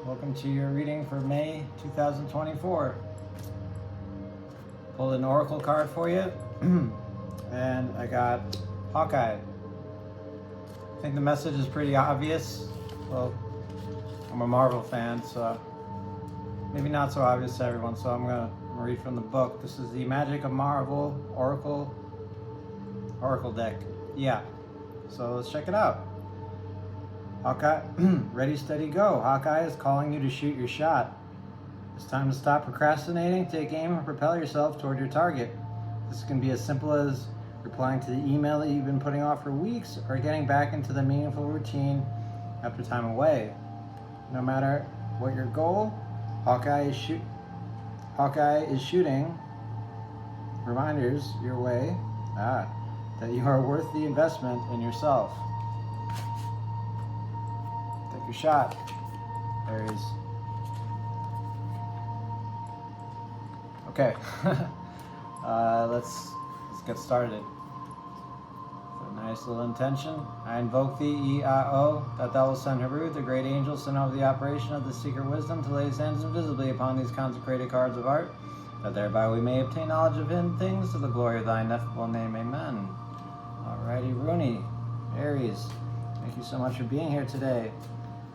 Welcome to your reading for May 2024. Pulled an oracle card for you, and I got Hawkeye. I think the message is pretty obvious. Well, I'm a Marvel fan, so maybe not so obvious to everyone, so I'm gonna read from the book. This is the Magic of Marvel Oracle deck. Yeah, so let's check it out. Hawkeye, ready, steady, go. Hawkeye is calling you to shoot your shot. It's time to stop procrastinating, take aim, and propel yourself toward your target. This can be as simple as replying to the email that you've been putting off for weeks, or getting back into the meaningful routine after time away. No matter what your goal, Hawkeye is shooting reminders your way that you are worth the investment in yourself. Take your shot, Aries. Okay, let's get started. So nice little intention. I invoke thee, E-I-O, that thou will send Harut, the great angel, sent over the operation of the secret wisdom to lay his hands invisibly upon these consecrated cards of art, that thereby we may obtain knowledge of hidden things to the glory of thy ineffable name. Amen. Alrighty, Rooney, Aries, thank you so much for being here today.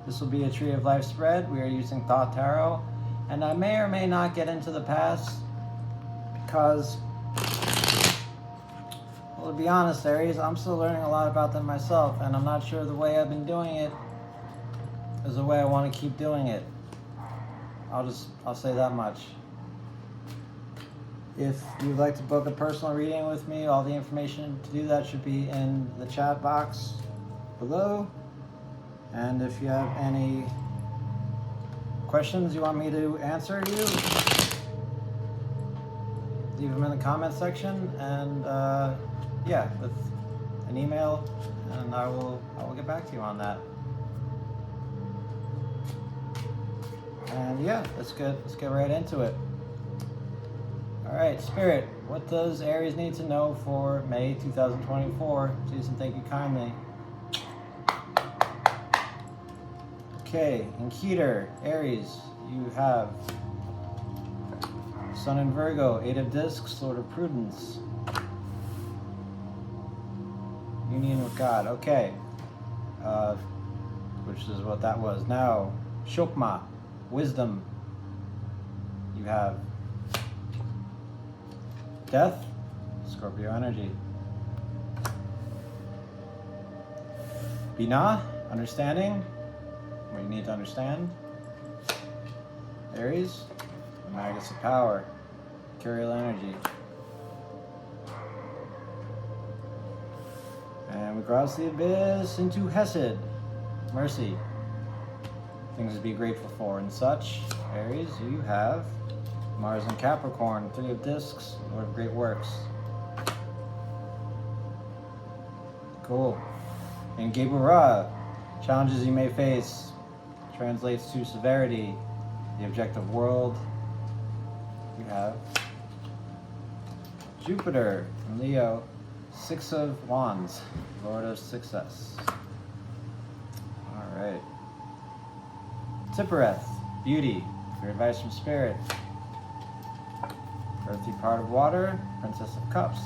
This will be a Tree of Life spread. We are using Thought Tarot, and I may or may not get into the past because, well, to be honest, Aries, I'm still learning a lot about them myself, and I'm not sure the way I've been doing it is the way I want to keep doing it. I'll say that much. If you'd like to book a personal reading with me, all the information to do that should be in the chat box below. And if you have any questions you want me to answer you, leave them in the comment section, and with an email, and I will get back to you on that. And yeah, let's get right into it. All right, Spirit, what does Aries need to know for May 2024? Please and thank you kindly. Okay, in Keter, Aries, you have Sun in Virgo, Eight of Discs, Lord of Prudence. Union with God, okay. Which is what that was. Now, Shokma, Wisdom. You have Death, Scorpio energy. Binah, Understanding. What you need to understand. Aries, the Magus of Power, Curial energy. And we cross the abyss into Hesed, mercy, things to be grateful for and such. Aries, you have Mars and Capricorn, Three of Discs, Lord of Great Works. Cool. And Geburah, challenges you may face, translates to severity, the objective world. You have Jupiter and Leo, Six of Wands, Lord of Success. All right. Tippereth, Beauty, your advice from Spirit. Earthy part of water, Princess of Cups.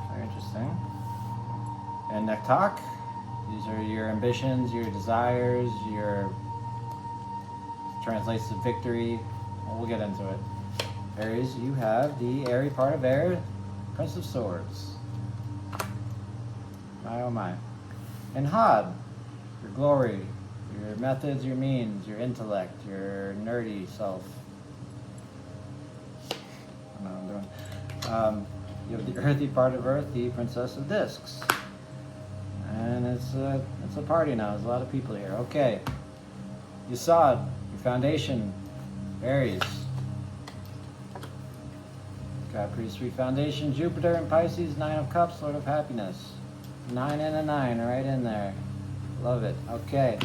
Very interesting. And Nektak, these are your ambitions, your desires, your translates to victory. Well, we'll get into it. Aries, you have the airy part of air, Prince of Swords. My oh my. And Had, your glory, your methods, your means, your intellect, your nerdy self. I don't know what I'm doing. You have the earthy part of Earth, the Princess of Discs. And it's a party now. There's a lot of people here. Okay. Yesod, your foundation, Aries. Got pretty sweet foundation. Jupiter and Pisces, Nine of Cups, Lord of Happiness. 9 and a 9, right in there. Love it. Okay.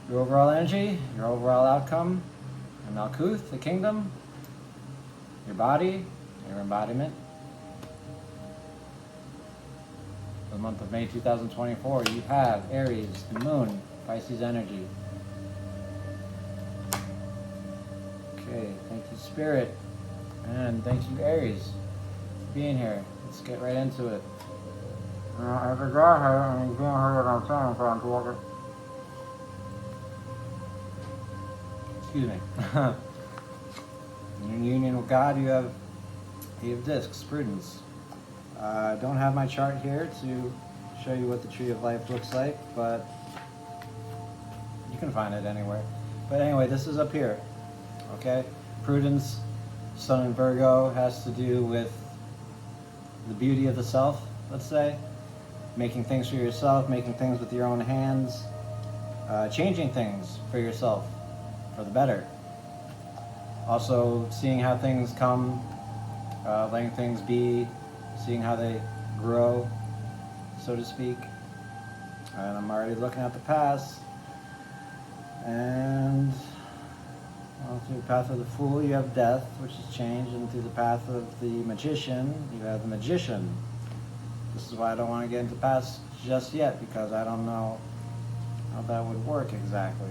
Your overall energy, your overall outcome, your Malkuth, the kingdom, your body, your embodiment. the month of May 2024, you have Aries, the moon, Pisces energy. Okay, thank you, Spirit. And thank you, Aries, for being here. Let's get right into it. I forgot how I'm doing her what I'm saying, so I'm talking. Excuse me. In your union with God, you have Eight of Discs, Prudence. I don't have my chart here to show you what the Tree of Life looks like, but you can find it anywhere. But anyway, this is up here, okay? Prudence, Sun in Virgo, has to do with the beauty of the self, let's say. Making things for yourself, making things with your own hands, changing things for yourself, for the better. Also, seeing how things come, letting things be, seeing how they grow, so to speak. And I'm already looking at the past. And well, through the path of the Fool, you have Death, which is change, and through the path of the Magician, you have the Magician. This is why I don't want to get into past just yet, because I don't know how that would work exactly.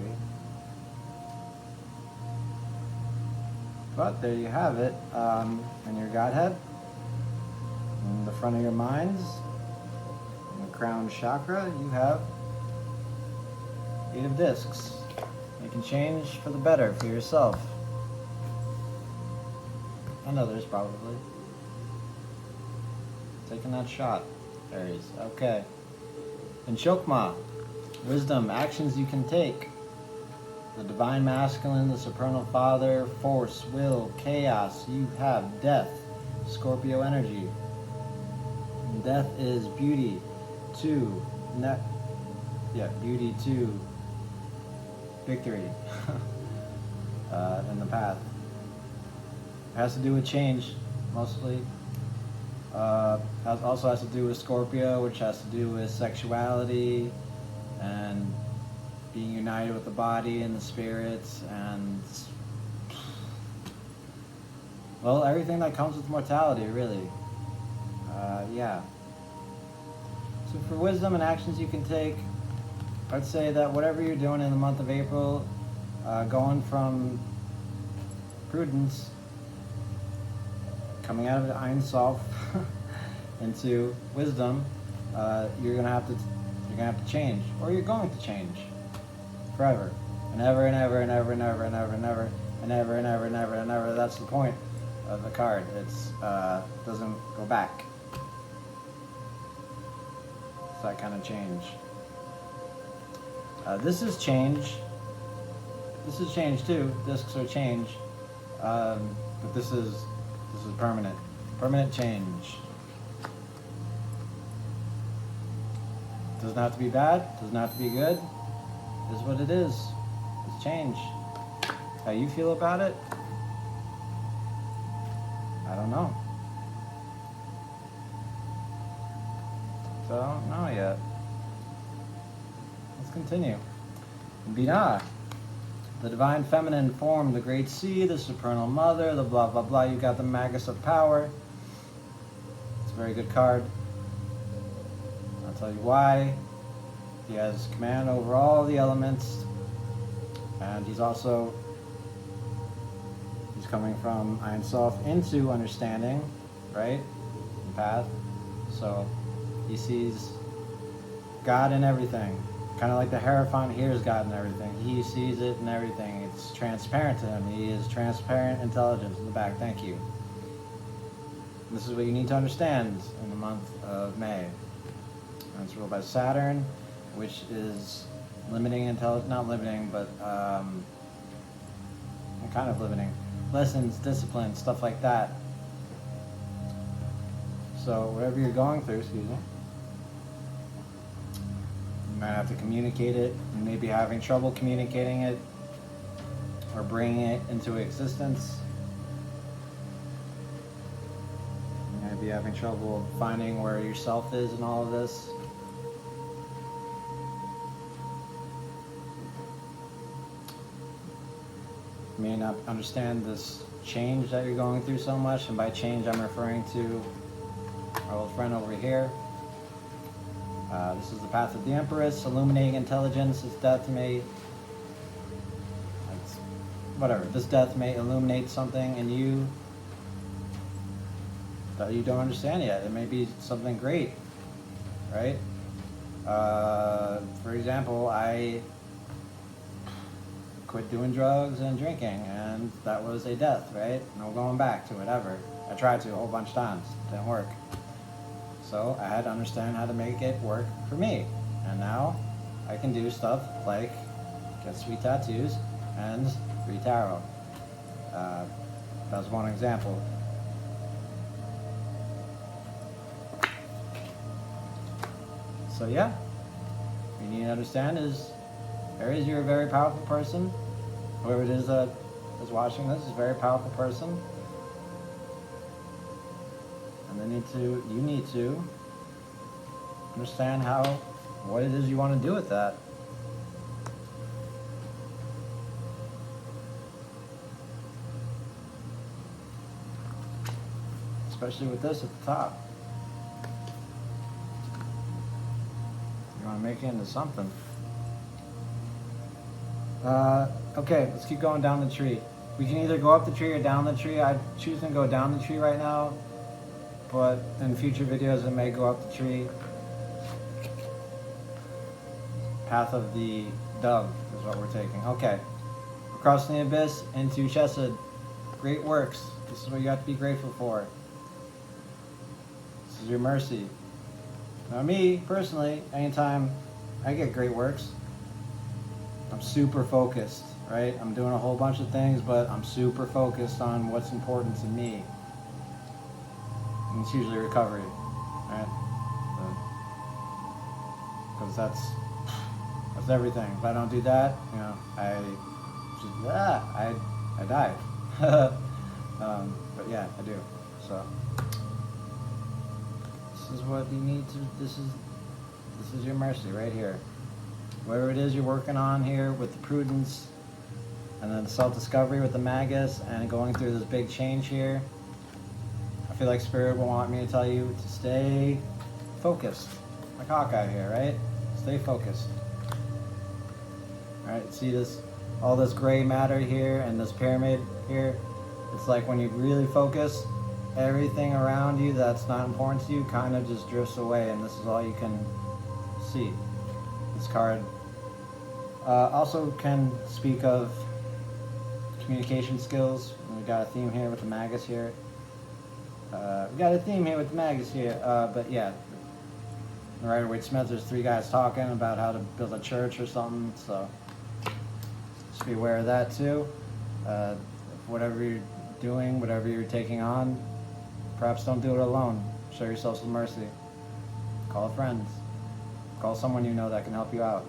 But there you have it. In your Godhead, in the front of your minds, in the crown chakra, you have Eight of Discs. You can change for the better for yourself. And others, probably. Taking that shot, Aries. Okay. In Chokmah, wisdom, actions you can take. The divine masculine, the supernal father, force, will, chaos. You have death, Scorpio energy. And death is beauty, beauty to victory in the path. It has to do with change, mostly. Also has to do with Scorpio, which has to do with sexuality and being united with the body and the spirits and, well, everything that comes with mortality, really. Yeah. So for wisdom and actions you can take, I'd say that whatever you're doing in the month of April, going from Prudence, coming out of the Ein Sof into wisdom, you're gonna have to change, or you're going to change forever, and ever and ever and ever and ever and ever and ever and ever and ever and ever and ever. That's the point of the card. It's doesn't go back. It's that kind of change. This is change. This is change too. Discs are change, but this is permanent. Permanent change. Doesn't have to be bad. Doesn't have to be good. It is what it is. It's change. How you feel about it? I don't know. So I don't know yet. Let's continue. Binah, the divine feminine form, the great sea, the supernal mother, the blah blah blah. You got the Magus of Power. It's a very good card. I'll tell you why. He has command over all the elements, and he's coming from Ein Sof into understanding, right? The path. So he sees God in everything. Kind of like the Hierophant hears God in everything. He sees it in everything. It's transparent to him. He is transparent intelligence in the back. Thank you. And this is what you need to understand in the month of May. And it's ruled by Saturn, which is limiting intelligence, not limiting, but kind of limiting. Lessons, discipline, stuff like that. So whatever you're going through, excuse me, you might have to communicate it. You may be having trouble communicating it or bringing it into existence. You might be having trouble finding where yourself is in all of this. You may not understand this change that you're going through so much, and by change I'm referring to our old friend over here. This is the path of the Empress. Illuminating intelligence. This death may... whatever. This death may illuminate something in you that you don't understand yet. It may be something great, right? For example, I quit doing drugs and drinking, and that was a death, right? No going back to it ever. I tried to a whole bunch of times. Didn't work. So I had to understand how to make it work for me. And now I can do stuff like get sweet tattoos and read tarot. That's one example. So yeah, what you need to understand is, Aries, you're a very powerful person. Whoever it is that is watching this is a very powerful person. And you need to understand what it is you want to do with that. Especially with this at the top. You want to make it into something. Okay, let's keep going down the tree. We can either go up the tree or down the tree. I'm choosing to go down the tree right now, but in future videos it may go up the tree. Path of the dove is what we're taking. Okay, we're crossing the abyss into Chesed. Great works. This is what you have to be grateful for. This is your mercy. Now me, personally, anytime I get great works, I'm super focused, right? I'm doing a whole bunch of things, but I'm super focused on what's important to me. And it's usually recovery, right? Because that's everything. If I don't do that, you know, I die. But yeah, I do. So this is what you need to. This is your mercy right here. Whatever it is you're working on here with the prudence, and then self-discovery with the magus, and going through this big change here, I feel like Spirit will want me to tell you to stay focused. Like Hawkeye here, right? Stay focused. Alright, see this, all this gray matter here and this pyramid here? It's like when you really focus, everything around you that's not important to you kind of just drifts away, and this is all you can see. This card also can speak of communication skills. We got a theme here with the magus here. But yeah, right away Smith, there's 3 guys talking about how to build a church or something, so just be aware of that too. Whatever you're doing, whatever you're taking on, perhaps don't do it alone. Show yourself some mercy. Call friends. Call someone you know that can help you out,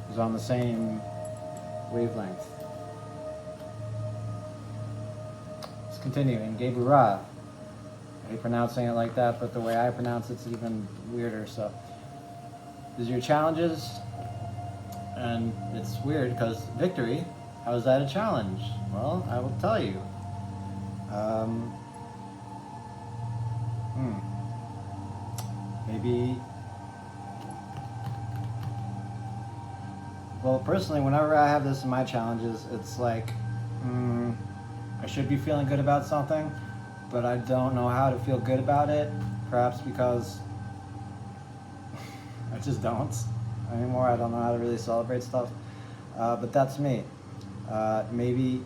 who's on the same wavelength. Let's continue. In Geburah. I hate pronouncing it like that, but the way I pronounce it's even weirder. So, these are your challenges, and it's weird because victory. How is that a challenge? Well, I will tell you. Maybe. Well, personally, whenever I have this in my challenges, it's like I should be feeling good about something, but I don't know how to feel good about it. Perhaps because I just don't anymore. I don't know how to really celebrate stuff. But that's me. Maybe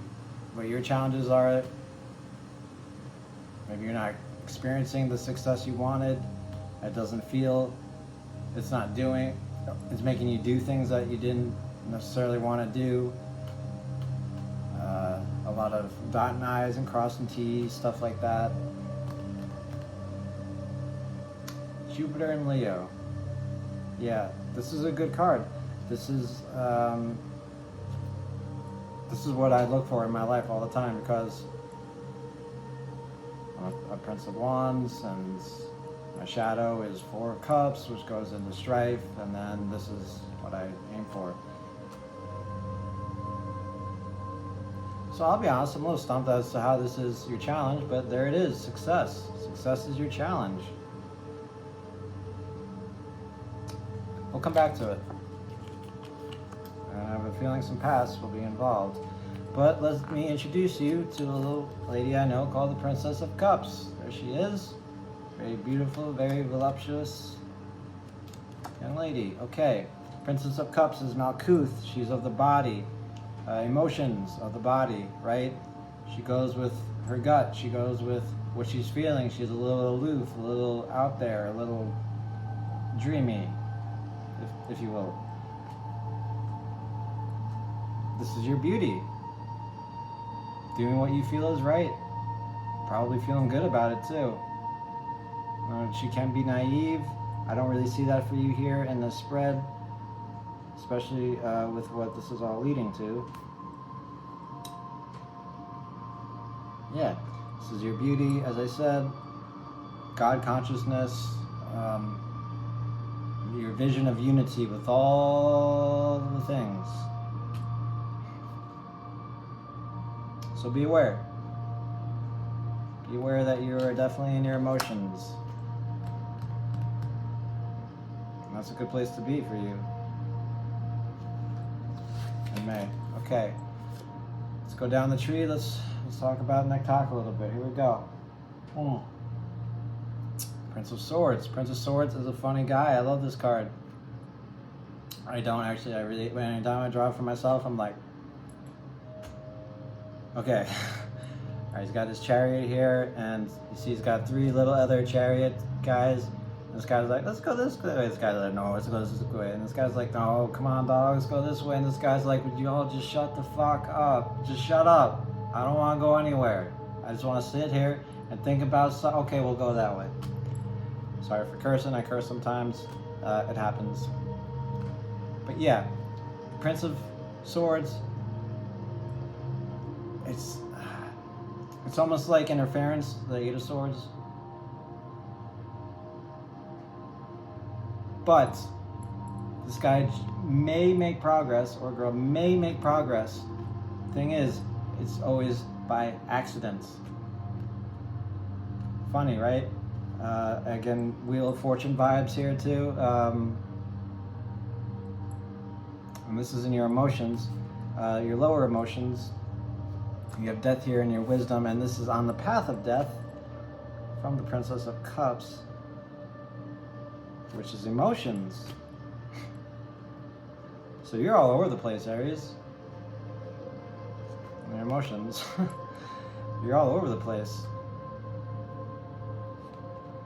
what your challenges are, maybe you're not experiencing the success you wanted. It doesn't feel, it's making you do things that you didn't necessarily want to do. A lot of dotting I's and crossing T's, stuff like that. Jupiter and Leo. Yeah, this is a good card. This is what I look for in my life all the time, because I'm a Prince of Wands, and my shadow is 4 of Cups, which goes into strife, and then this is what I aim for. So I'll be honest, I'm a little stumped as to how this is your challenge, but there it is, success. Success is your challenge. We'll come back to it. And I have a feeling some past will be involved. But let me introduce you to a little lady I know called the Princess of Cups. There she is. Very beautiful, very voluptuous young lady. Okay, Princess of Cups is Malkuth. She's of the body, emotions of the body, right? She goes with her gut. She goes with what she's feeling. She's a little aloof, a little out there, a little dreamy, if you will. This is your beauty. Doing what you feel is right. Probably feeling good about it too. She can be naive. I don't really see that for you here in this spread, especially with what this is all leading to. Yeah, this is your beauty, as I said, God consciousness, your vision of unity with all the things. So be aware. Be aware that you are definitely in your emotions. And that's a good place to be for you. In May. Okay. Let's go down the tree. Let's talk about Nektok a little bit. Here we go. Prince of Swords. Prince of Swords is a funny guy. I love this card. I don't actually. Anytime I draw it for myself, I'm like, okay. Alright, he's got his chariot here, and you see he's got 3 little other chariot guys. And this guy's like, let's go this way. This guy's like, no, let's go this way. And this guy's like, no, come on, dog, let's go this way. And this guy's like, would you all just shut the fuck up? Just shut up. I don't want to go anywhere. I just want to sit here and think about stuff. Okay, we'll go that way. Sorry for cursing. I curse sometimes. It happens. But yeah, Prince of Swords. It's almost like interference, the 8 of Swords. But this guy may make progress, or girl may make progress. Thing is, it's always by accident. Funny, right? Again, Wheel of Fortune vibes here too. And this is in your emotions, your lower emotions. You have death here in your wisdom, and this is on the path of death from the Princess of Cups, which is emotions. So you're all over the place, Aries. And your emotions. You're all over the place.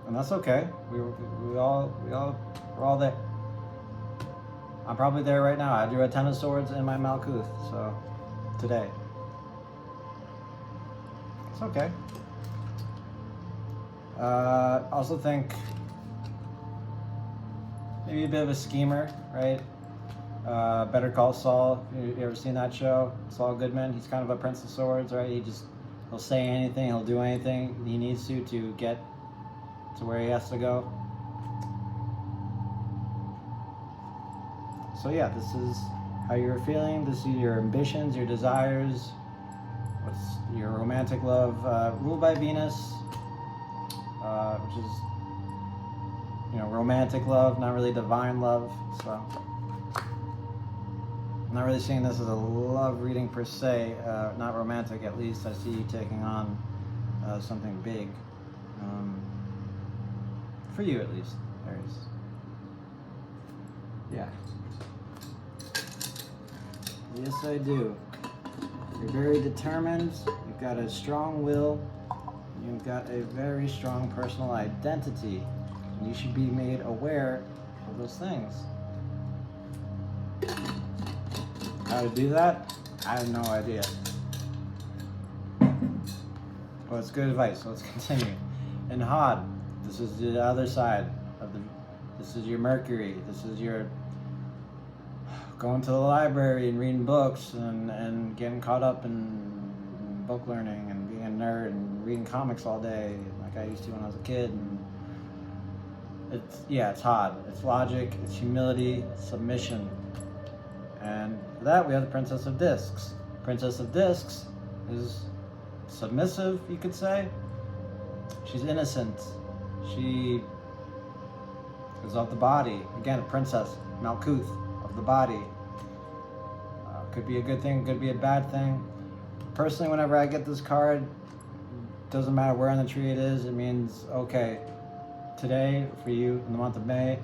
And that's okay. We're all there. I'm probably there right now. I drew a 10 of Swords in my Malkuth, so today. It's okay. Also think maybe a bit of a schemer, right? Better Call Saul. You ever seen that show? Saul Goodman. He's kind of a Prince of Swords, right? He'll say anything, he'll do anything he needs to get to where he has to go. So yeah, this is how you're feeling. This is your ambitions, your desires. What's your romantic love? Ruled by Venus, which is, romantic love, not really divine love. So I'm not really seeing this as a love reading per se, not romantic at least. I see you taking on something big. For you at least, Aries. Yeah. Yes, I do. You're very determined. You've got a strong will. You've got a very strong personal identity. And you should be made aware of those things. How to do that? I have no idea. Well, it's good advice, so let's continue. In Hod, this is the other side of this is your Mercury. This is your going to the library and reading books and getting caught up in book learning and being a nerd and reading comics all day like I used to when I was a kid. And it's Hod. It's logic, it's humility, submission. And for that we have the Princess of Discs. Princess of Discs is submissive, you could say. She's innocent. She is of the body. Again, a princess, Malkuth, of the body. Could be a good thing, could be a bad thing. Personally, whenever I get this card, doesn't matter where on the tree it is, it means, okay, today, for you, in the month of May,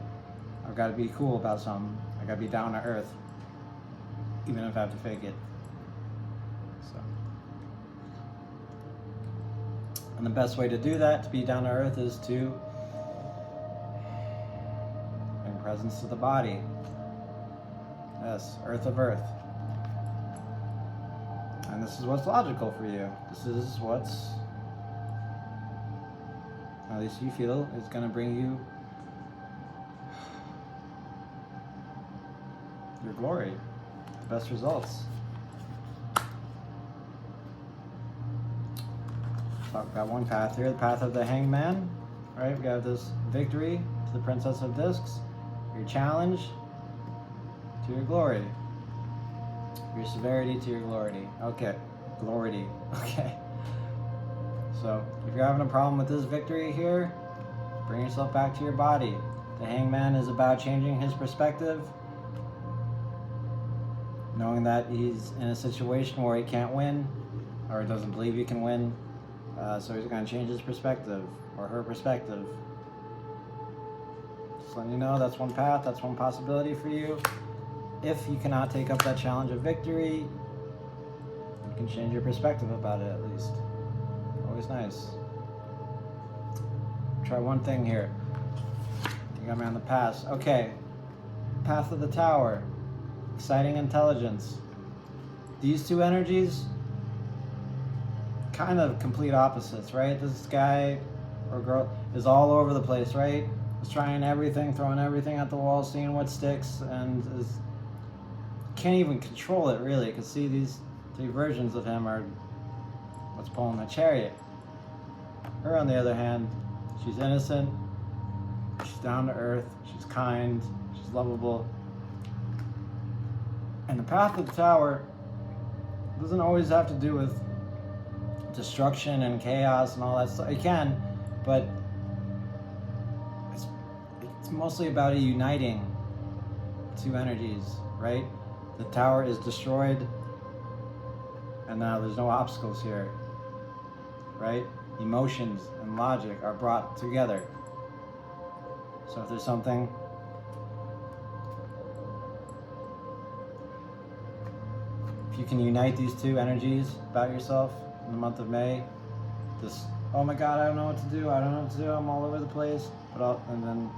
I've got to be cool about something. I got to be down to earth, even if I have to fake it. So. And the best way to do that, to be down to earth, is to bring presence to the body. Yes, earth of earth. And this is what's logical for you. This is what's, at least you feel, is going to bring you your glory, the best results. Talk about one path here, the path of the hangman. Right, we got this victory to the Princess of Discs, your challenge to your glory. Your severity to your glory. Okay. Glory. Okay. So, if you're having a problem with this victory here, bring yourself back to your body. The hangman is about changing his perspective, knowing that he's in a situation where he can't win, or doesn't believe he can win. So he's going to change his perspective, or her perspective. Just letting you know, that's one path, that's one possibility for you. If you cannot take up that challenge of victory, you can change your perspective about it at least. Always nice. Try one thing here. You got me on the pass. Okay. Path of the Tower. Exciting intelligence. These two energies, kind of complete opposites, right? This guy or girl is all over the place, right? Is trying everything, throwing everything at the wall, seeing what sticks, and is can't even control it really, because see, these three versions of him are what's pulling the chariot. Her, on the other hand, she's innocent, she's down to earth, she's kind, she's lovable. And the path of the Tower doesn't always have to do with destruction and chaos and all that stuff. It can, but it's mostly about uniting two energies, right? The tower is destroyed, and now there's no obstacles here, right? Emotions and logic are brought together. So if there's something if you can unite these two energies about yourself in the month of May, this, oh my God, I don't know what to do, I'm all over the place, and then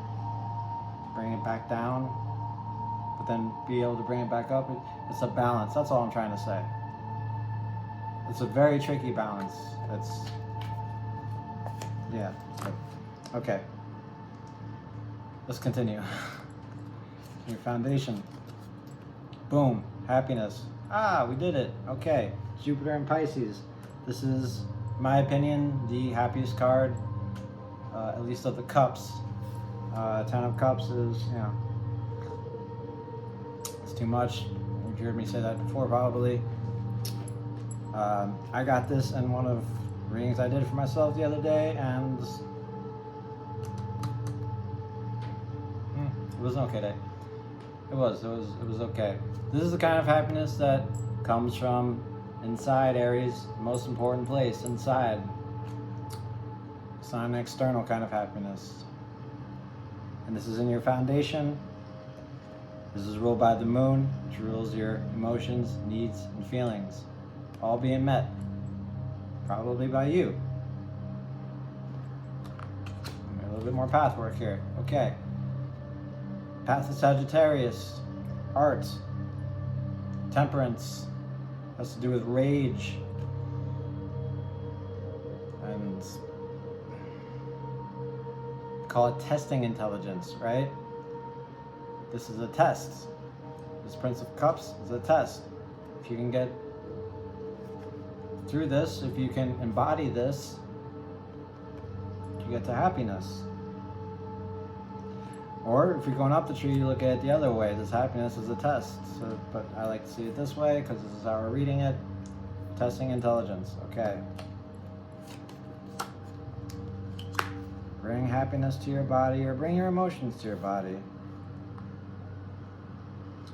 bring it back down, but then be able to bring it back up. It's a balance. That's all I'm trying to say. It's a very tricky balance. Okay. Let's continue. Your foundation. Boom. Happiness. We did it. Okay. Jupiter and Pisces. This is, in my opinion, the happiest card, at least of the cups. 10 of Cups is, it's too much. You've heard me say that before, probably. I got this in one of the readings I did for myself the other day, and it was an okay day. It was okay. This is the kind of happiness that comes from inside, Aries, the most important place, inside. It's not an external kind of happiness. And this is in your foundation. This is ruled by the moon, which rules your emotions, needs, and feelings, all being met, probably by you. A little bit more path work here. Okay. Path of Sagittarius, art, temperance, has to do with rage, and call it testing intelligence, right? This is a test. This Prince of Cups is a test. If you can get through this, if you can embody this, you get to happiness. Or if you're going up the tree, you look at it the other way. This happiness is a test. So, but I like to see it this way because this is how we're reading it. Testing intelligence. Okay. Bring happiness to your body, or bring your emotions to your body.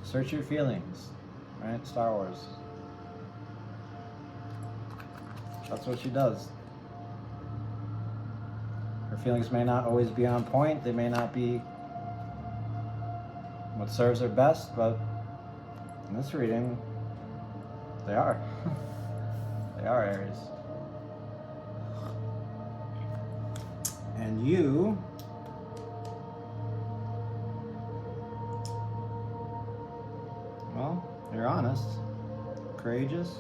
Search your feelings, right? Star Wars. That's what she does. Her feelings may not always be on point. They may not be what serves her best, but in this reading, they are. They are, Aries. And you, well, you're honest, courageous,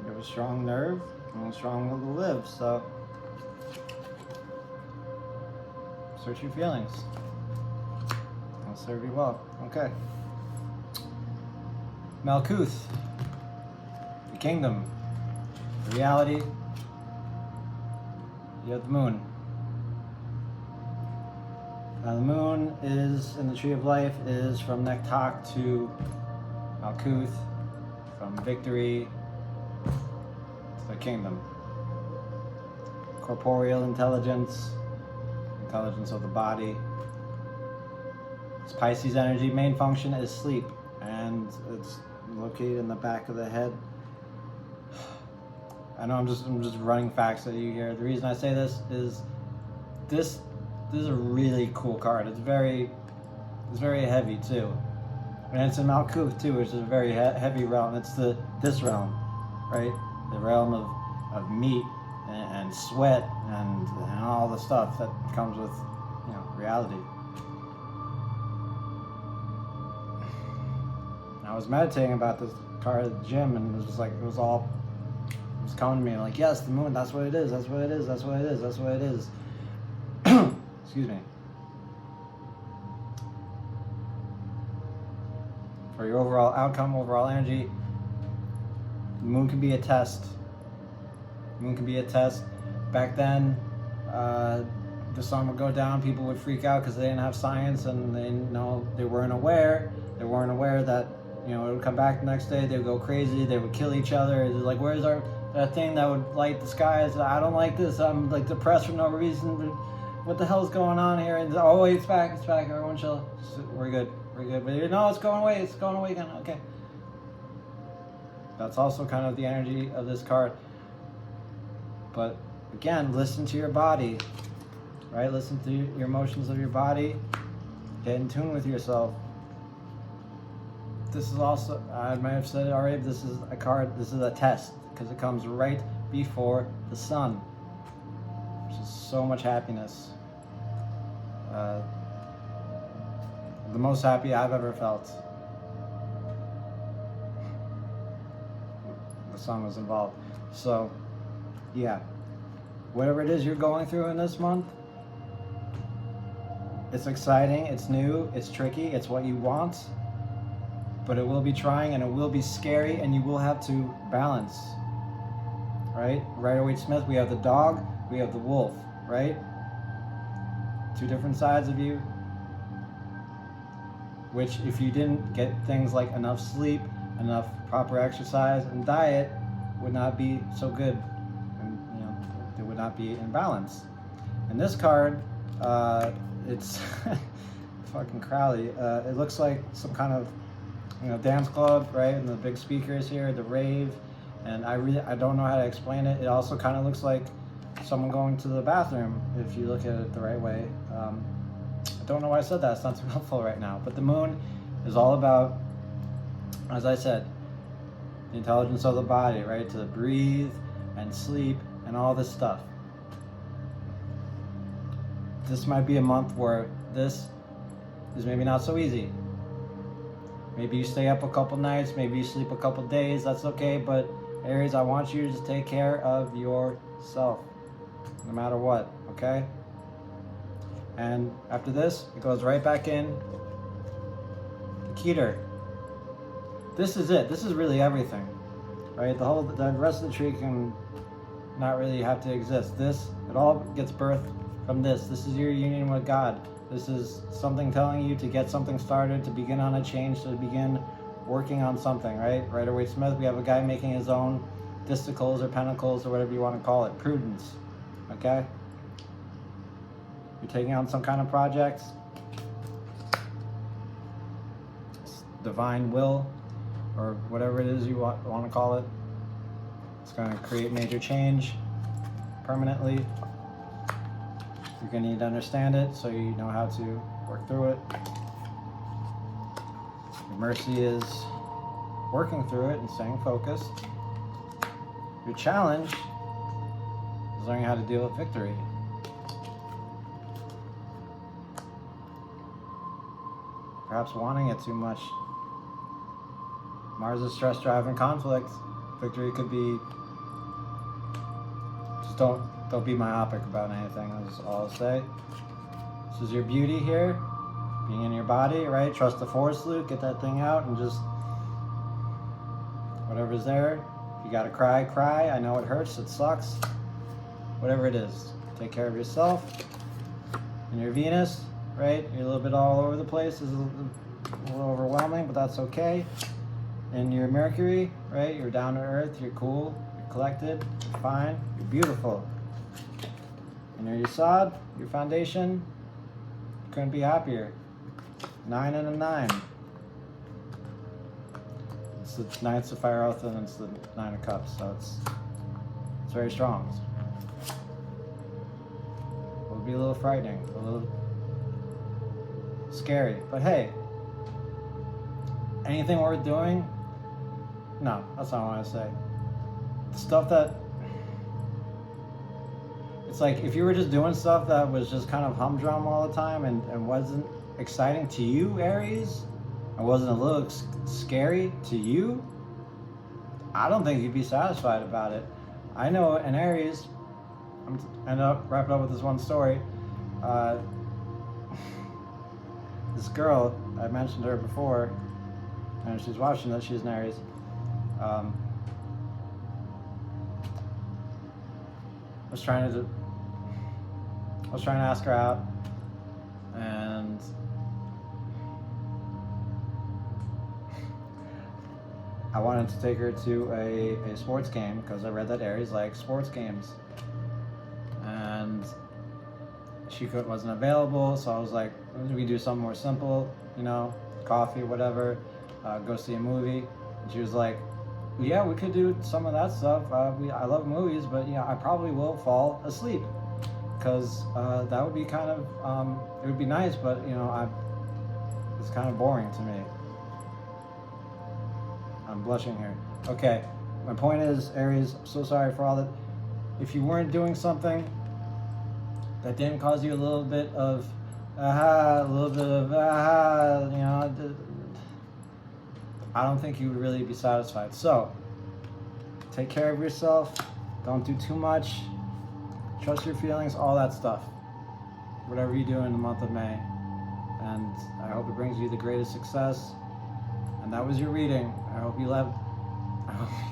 you have a strong nerve, and a strong will to live, so search your feelings. It'll serve you well. Okay. Malkuth, the kingdom, the reality. You have the moon. Now the moon is, in the tree of life, is from Nektak to Malkuth, from victory to the kingdom. Corporeal intelligence, intelligence of the body. It's Pisces energy. Main function is sleep, and it's located in the back of the head. I know I'm just running facts at you here. The reason I say this is this is a really cool card. It's very heavy too, and it's in Malkuth too, which is a very heavy realm. It's this realm, right? The realm of meat and sweat and all the stuff that comes with, you know, reality. I was meditating about this card at the gym, and it was just like, it was coming to me, like, yes, the moon, that's what it is, that's what it is, that's what it is, that's what it is. Excuse me. For your overall outcome, overall energy, the moon can be a test. The moon can be a test. Back then, the sun would go down, people would freak out because they didn't have science, and they weren't aware that, you know, it would come back the next day, they would go crazy, they would kill each other. It's like, where's that thing that would light the skies? I don't like this, I'm like depressed for no reason. What the hell is going on here? And oh wait, it's back, everyone chill. We're good. But no, it's going away again. Okay. That's also kind of the energy of this card. But again, listen to your body, right? Listen to your emotions of your body. Get in tune with yourself. This is also, I might have said it already, but this is a card, this is a test, because it comes right before the sun, which is so much happiness. The most happy I've ever felt. The sun was involved. So, yeah. Whatever it is you're going through in this month, it's exciting, it's new, it's tricky, it's what you want. But it will be trying, and it will be scary, and you will have to balance, right? Rider-Waite-Smith, we have the dog, we have the wolf, right? Two different sides of you, which if you didn't get things like enough sleep, enough proper exercise and diet, would not be so good, and you know, it would not be in balance. In this card, it's fucking Crowley. It looks like some kind of, you know, dance club, right? And the big speakers here, the rave, and I don't know how to explain it. It also kind of looks like someone going to the bathroom if you look at it the right way. I don't know why I said that. It's not too helpful right now. But the moon is all about, as I said, the intelligence of the body, right? To breathe and sleep and all this stuff. This might be a month where this is maybe not so easy. Maybe you stay up a couple nights, maybe you sleep a couple days, that's okay, but Aries, I want you to just take care of yourself, no matter what, okay? And after this, it goes right back in the Keter. This is it. This is really everything, right? The rest of the tree can not really have to exist. It all gets birthed from this. This is your union with God. This is something telling you to get something started, to begin on a change, to begin working on something, right? Rider-Waite-Smith, we have a guy making his own disticles or pentacles or whatever you want to call it. Prudence. okay? You're taking on some kind of project. Divine will, or whatever it is you want to call it. It's going to create major change permanently. You're going to need to understand it so you know how to work through it. Your mercy is working through it and staying focused. Your challenge is learning how to deal with victory. Perhaps wanting it too much. Mars is stress, drive, and conflict. Victory could be, just don't be myopic about anything. That's all I'll say. This is your beauty here, being in your body, right? Trust the force, Luke. Get that thing out and just whatever's there. If you gotta cry, cry. I know it hurts. It sucks. Whatever it is, take care of yourself. And your Venus, right? You're a little bit all over the place. This is a little overwhelming, but that's okay. And your Mercury, right? You're down to earth, you're cool, you're collected, you're fine, you're beautiful. And your Yesod, your foundation, you couldn't be happier. 9 and a 9. It's the Knights of Fire Oath and it's the 9 of Cups, so it's very strong. It would be a little frightening, a little scary, but hey, anything worth doing? No, that's not what I want to say. The stuff that, it's like if you were just doing stuff that was just kind of humdrum all the time and wasn't exciting to you, Aries, and wasn't a little scary to you, I don't think you'd be satisfied about it. I know an Aries, I'm end up wrapping up with this one story. This girl, I mentioned her before, and she's watching this, she's an Aries. I was trying to ask her out, and I wanted to take her to a sports game because I read that Aries likes sports games, and she wasn't available, so I was like, we can do something more simple, you know, coffee, whatever, go see a movie. And she was like, yeah, we could do some of that stuff. I love movies, but you know, I probably will fall asleep because that would be kind of, it would be nice, but you know, it's kind of boring to me. I'm blushing here. Okay, my point is, Aries, I'm so sorry for all that. If you weren't doing something that didn't cause you a little bit of, you know, I don't think you would really be satisfied. So, take care of yourself. Don't do too much. Trust your feelings, all that stuff. Whatever you do in the month of May. And I hope it brings you the greatest success. And that was your reading. I hope you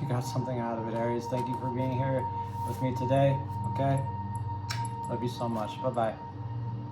got something out of it, Aries. Thank you for being here with me today. Okay? Love you so much. Bye-bye.